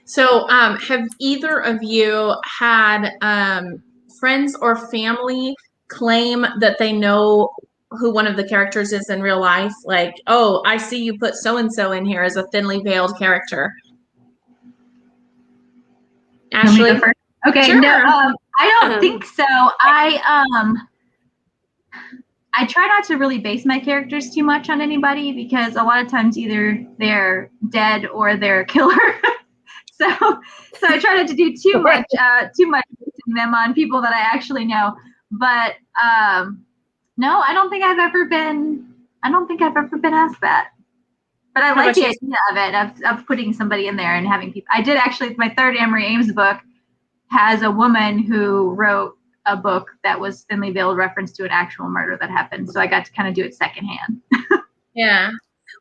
So have either of you had friends or family claim that they know who one of the characters is in real life? Like, oh, I see you put so-and-so in here as a thinly veiled character. Ashley? Okay, sure. No, I don't think so. I try not to really base my characters too much on anybody, because a lot of times either they're dead or they're a killer. So I try not to do too much basing them on people that I actually know. But no, I don't think I've ever been asked that. But I like the idea of it, of putting somebody in there and having people. I did actually, my third Amory Ames book has a woman who wrote a book that was thinly veiled reference to an actual murder that happened. So I got to kind of do it secondhand. Yeah.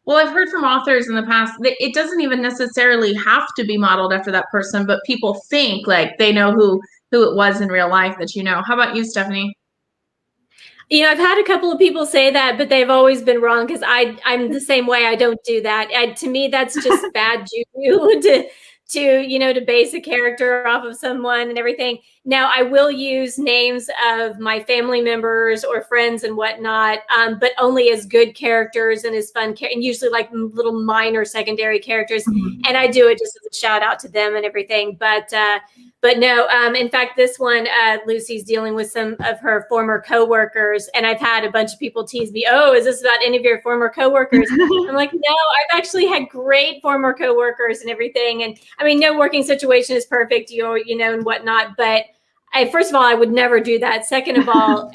Well, I've heard from authors in the past that it doesn't even necessarily have to be modeled after that person, but people think like they know who it was in real life that you know. How about you, Stephanie? I've had a couple of people say that, but they've always been wrong, because I'm the same way. I don't do that. To me, that's just bad juju to base a character off of someone and everything. Now, I will use names of my family members or friends and whatnot, but only as good characters and as fun, and usually like little minor secondary characters. Mm-hmm. And I do it just as a shout out to them and everything. But no, in fact, this one, Lucy's dealing with some of her former coworkers, and I've had a bunch of people tease me, oh, is this about any of your former coworkers? I'm like, no, I've actually had great former coworkers and everything. And I mean, no working situation is perfect, and whatnot. But first of all, I would never do that. Second of all,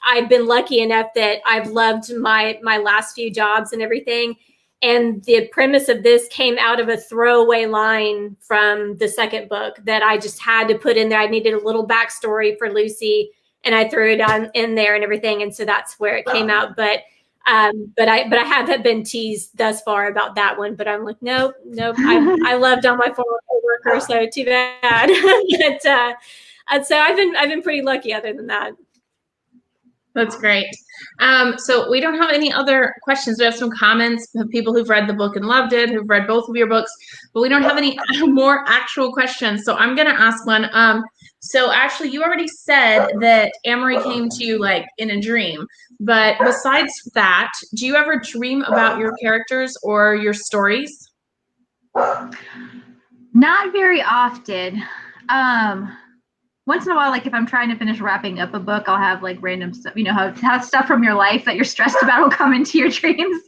I've been lucky enough that I've loved my last few jobs and everything. And the premise of this came out of a throwaway line from the second book that I just had to put in there. I needed a little backstory for Lucy, and I threw it in there and everything. And so that's where it came out. But I haven't been teased thus far about that one. But I'm like, nope. I loved all my former coworkers, so too bad. But so I've been pretty lucky. Other than that. That's great. So we don't have any other questions. We have some comments of people who've read the book and loved it, who've read both of your books, but we don't have any more actual questions. So I'm going to ask one. So Ashley, you already said that Amory came to you like in a dream, but besides that, do you ever dream about your characters or your stories? Not very often. Once in a while, like if I'm trying to finish wrapping up a book, I'll have like random stuff, how stuff from your life that you're stressed about will come into your dreams.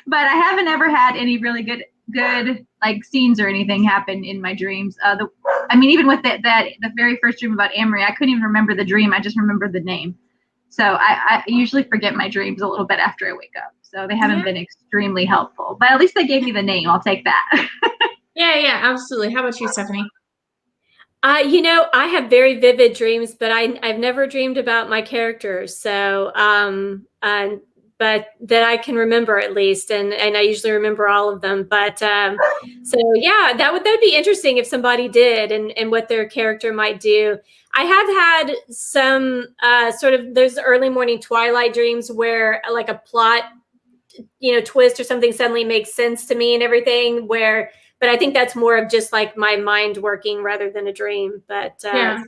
But I haven't ever had any really good like scenes or anything happen in my dreams. Even with the very first dream about Amory, I couldn't even remember the dream. I just remembered the name. So I usually forget my dreams a little bit after I wake up. So they haven't been extremely helpful, but at least they gave me the name. I'll take that. Yeah, absolutely. How about you, Stephanie? I have very vivid dreams, but I've never dreamed about my characters. So that I can remember at least, and I usually remember all of them. But so yeah, that would be interesting if somebody did, and what their character might do. I have had some sort of those early morning twilight dreams where like a plot, twist or something suddenly makes sense to me and everything. But I think that's more of just like my mind working rather than a dream. But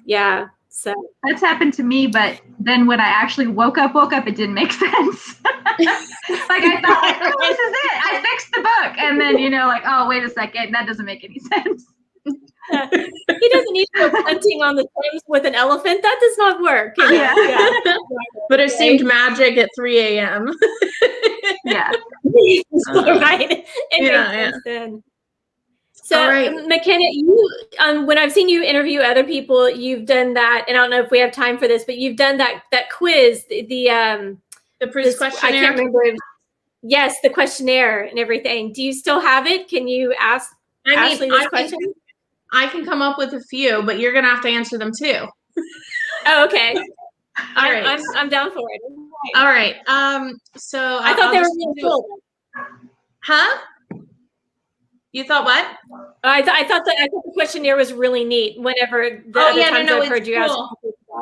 yeah. So that's happened to me, but then when I actually woke up, it didn't make sense. Like I thought, like, oh, this is it. I fixed the book. And then, like, oh, wait a second. That doesn't make any sense. He doesn't need to go hunting on the Thames with an elephant. That does not work. Yeah. But it seemed magic at 3 a.m. Yeah. Right. It makes sense then. So, right. McKenna, you when I've seen you interview other people, you've done that, and I don't know if we have time for this, but you've done that quiz, the Proust questionnaire. I can't remember. Yes, the questionnaire and everything. Do you still have it? Can you ask Ashley this question? I can come up with a few, but you're gonna have to answer them too. Oh, okay. All right. I'm down for it. All right. So I thought they were really cool. Huh? You thought what? I thought the questionnaire was really neat. Whenever the other times I've heard you ask.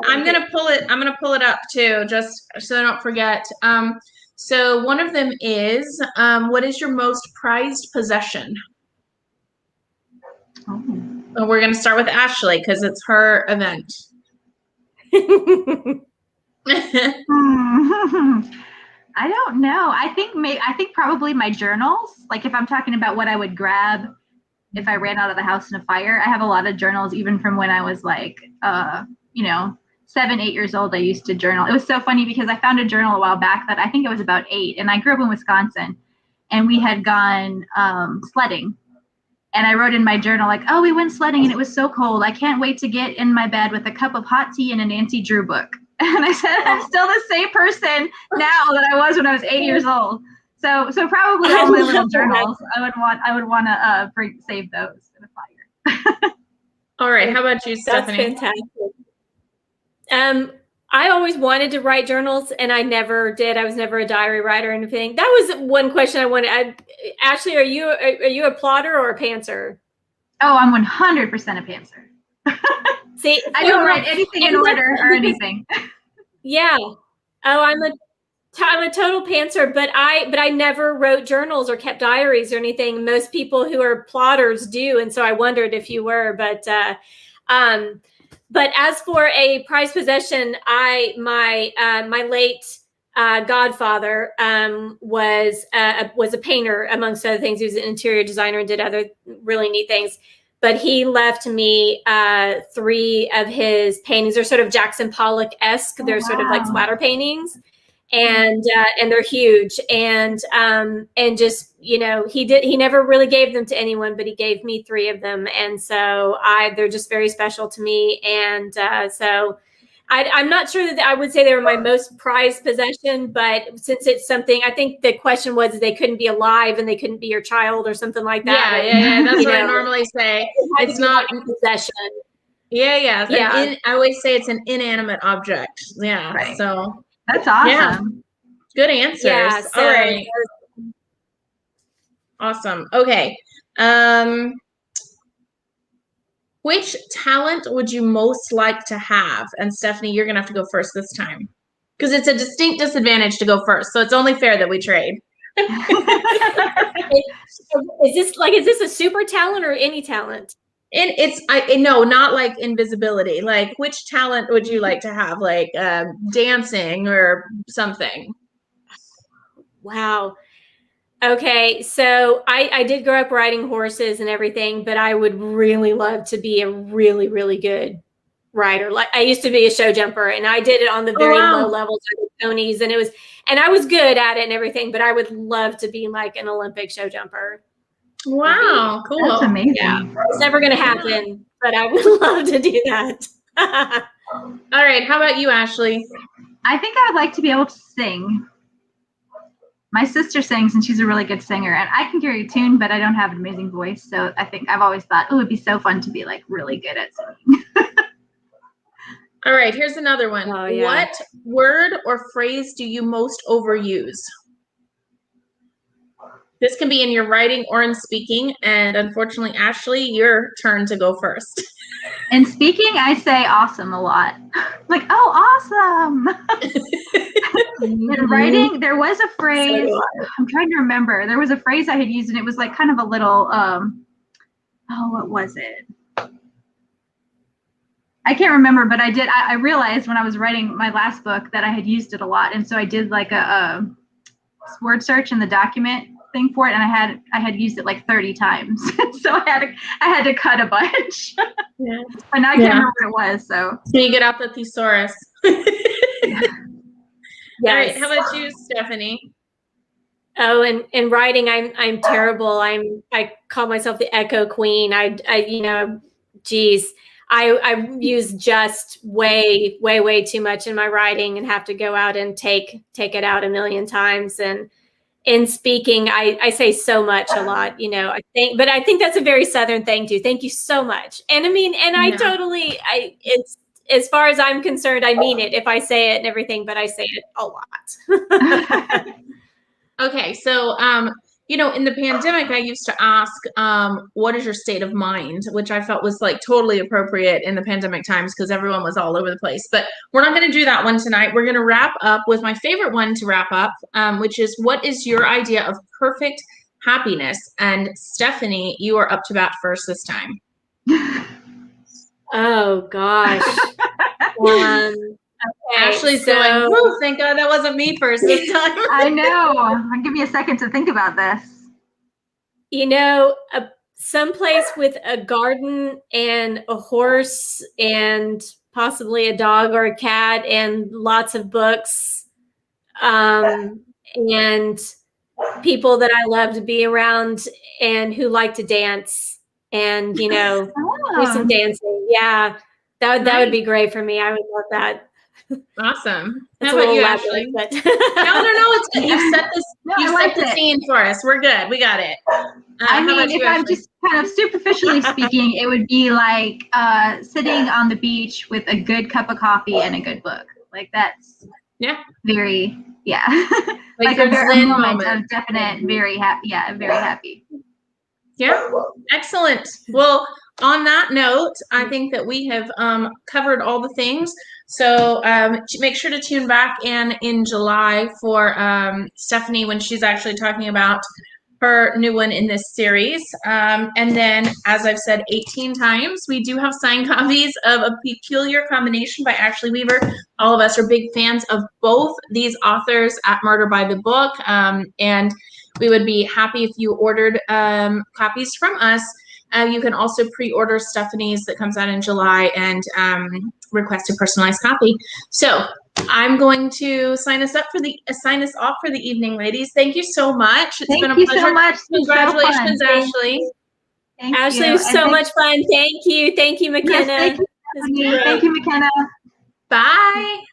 I'm gonna pull it up too, just so I don't forget. So one of them is, what is your most prized possession? Oh, we're gonna start with Ashley because it's her event. I don't know. I think probably my journals. Like if I'm talking about what I would grab if I ran out of the house in a fire, I have a lot of journals even from when I was like 7, 8 years old. I used to journal. It was so funny because I found a journal a while back that I think it was about 8, and I grew up in Wisconsin, and we had gone sledding. And I wrote in my journal like, oh, we went sledding and it was so cold. I can't wait to get in my bed with a cup of hot tea and a Nancy Drew book. And I said, I'm still the same person now that I was when I was 8 years old. So probably all my little journals, I would want to save those in a fire. All right. How about you, Stephanie? That's fantastic. I always wanted to write journals and I never did. I was never a diary writer or anything. That was one question I wanted. Ashley, are you a plotter or a pantser? Oh, I'm 100% a pantser. See, I don't write anything in order or anything. Yeah. Oh, I'm a total pantser, but I never wrote journals or kept diaries or anything. Most people who are plotters do, and so I wondered if you were. But as for a prized possession, my late godfather was a painter, amongst other things. He was an interior designer and did other really neat things. But he left me 3 of his paintings. They're sort of Jackson Pollock-esque. They're sort of like splatter paintings, and they're huge. And just he never really gave them to anyone, but he gave me 3 of them, and so they're just very special to me. And so I'm not sure that I would say they were my most prized possession, but since it's something, I think the question was they couldn't be alive and they couldn't be your child or something like that. Yeah. That's what I normally say. It's not a possession. Yeah. I always say it's an inanimate object. Yeah. Right. So that's awesome. Yeah. Good answers. Yeah, so, all right. Awesome. Okay. Which talent would you most like to have? And Stephanie, you're gonna have to go first this time, because it's a distinct disadvantage to go first. So it's only fair that we trade. Is this a super talent or any talent? No, not like invisibility. Like, which talent would you like to have? Like dancing or something? Wow. Okay, so I did grow up riding horses and everything, but I would really love to be a really, really good rider. Like I used to be a show jumper, and I did it on the very low levels of the ponies, and I was good at it and everything, but I would love to be like an Olympic show jumper. Wow, cool. That's amazing. Yeah, it's never going to happen, but I would love to do that. All right, how about you, Ashley? I think I would like to be able to sing. My sister sings, and she's a really good singer, and I can carry a tune, but I don't have an amazing voice. So I think I've always thought, it'd be so fun to be like really good at singing. All right, here's another one. Oh, yeah. What word or phrase do you most overuse? This can be in your writing or in speaking. And unfortunately, Ashley, your turn to go first. In speaking, I say awesome a lot. Like, oh, awesome. In writing, there was a phrase, I'm trying to remember. There was a phrase I had used, and it was like kind of a little, what was it? I can't remember, but I realized when I was writing my last book that I had used it a lot. And so I did like a word search in the document thing for it, and I had used it like 30 times. So I had to cut a bunch. Yeah. But now I can't remember what it was. So you get out the thesaurus. Yes. All right, how about you, Stephanie? Oh, and in writing, I'm terrible. I call myself the echo queen. I use just way too much in my writing and have to go out and take it out a million times. And in speaking, I say so much a lot, I think that's a very Southern thing too. Thank you so much. And I mean, and it's, as far as I'm concerned, I mean it if I say it and everything, but I say it a lot. Okay, so in the pandemic, I used to ask, what is your state of mind, which I felt was like totally appropriate in the pandemic times because everyone was all over the place. But we're not going to do that one tonight. We're going to wrap up with my favorite one to wrap up, which is, what is your idea of perfect happiness? And Stephanie, you are up to bat first this time. Oh gosh. Okay, Ashley's going, whoo, thank God that wasn't me first this time. I know. Give me a second to think about this. Someplace with a garden and a horse and possibly a dog or a cat and lots of books, and people that I love to be around and who like to dance and, do some dancing. Yeah, that would be great for me. I would love that. Awesome. That's how about you, elaborate, Ashley? but No, it's good. You've set this. You set the scene for us. We're good. We got it. I mean, if I'm just kind of superficially speaking, it would be like sitting on the beach with a good cup of coffee and a good book. Like that's very like a very moment of definite very happy. Yeah, very happy. Yeah, excellent. Well, on that note, I think that we have covered all the things. So make sure to tune back in July for Stephanie when she's actually talking about her new one in this series. And then, as I've said 18 times, we do have signed copies of A Peculiar Combination by Ashley Weaver. All of us are big fans of both these authors at Murder by the Book. And we would be happy if you ordered copies from us. You can also pre-order Stephanie's that comes out in July and request a personalized copy. So I'm going to sign us off for the evening, ladies. Thank you so much. It's been a pleasure. Thank you so much. Congratulations, Ashley. Ashley, it was so much fun. Thank you. Thank you, McKenna. Yes, thank you, McKenna. Bye.